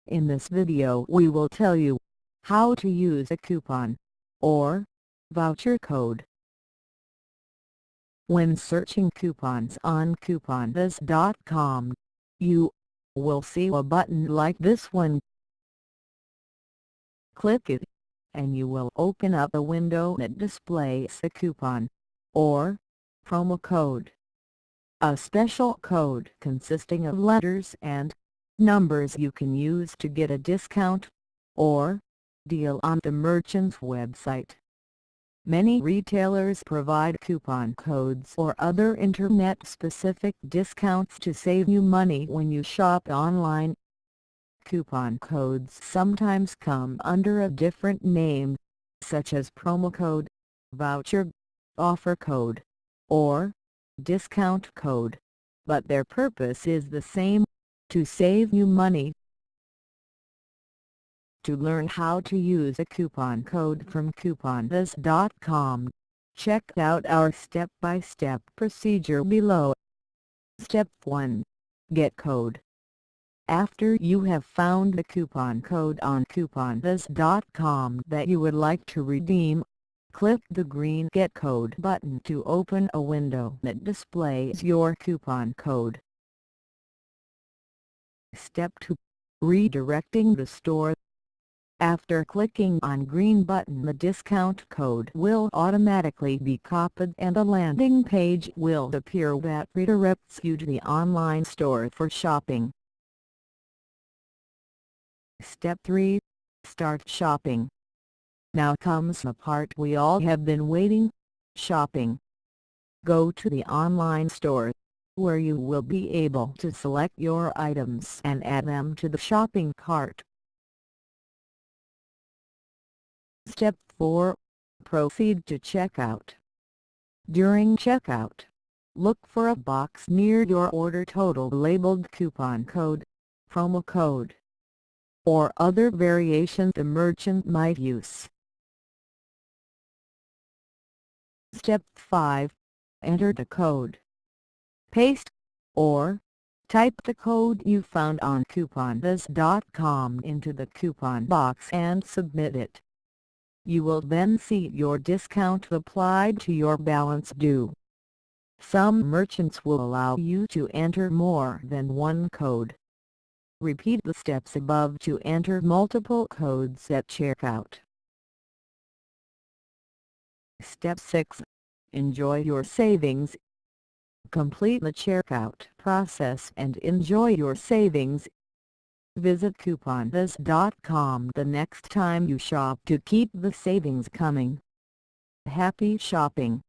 In this video we will tell you how to use a coupon or voucher code. When searching coupons on couponbuzz.com, you will see a button like this one. Click it, and you will open up a window that displays a coupon or promo code. A special code consisting of letters and numbers you can use to get a discount or deal on the merchant's website. Many retailers provide coupon codes or other internet-specific discounts to save you money when you shop online. Coupon codes sometimes come under a different name, such as promo code, voucher, offer code, or discount code, but their purpose is the same: to save you money. To learn how to use a coupon code from couponbuzz.com, check out our step-by-step procedure below. Step 1. Get code. After you have found the coupon code on couponbuzz.com that you would like to redeem, click the green Get Code button to open a window that displays your coupon code. Step 2. Redirecting the store. After clicking on green button, the discount code will automatically be copied and a landing page will appear that redirects you to the online store for shopping. Step 3. Start shopping. Now comes the part we all have been waiting: shopping. Go to the online store, where you will be able to select your items and add them to the shopping cart. Step 4. Proceed to checkout. During checkout, look for a box near your order total labeled coupon code, promo code, or other variation the merchant might use. Step 5. Enter the code. Paste, or type the code you found on couponbuzz.com into the coupon box and submit it. You will then see your discount applied to your balance due. Some merchants will allow you to enter more than one code. Repeat the steps above to enter multiple codes at checkout. Step 6. Enjoy your savings. Complete the checkout process and enjoy your savings. Visit couponbuzz.com the next time you shop to keep the savings coming. Happy shopping!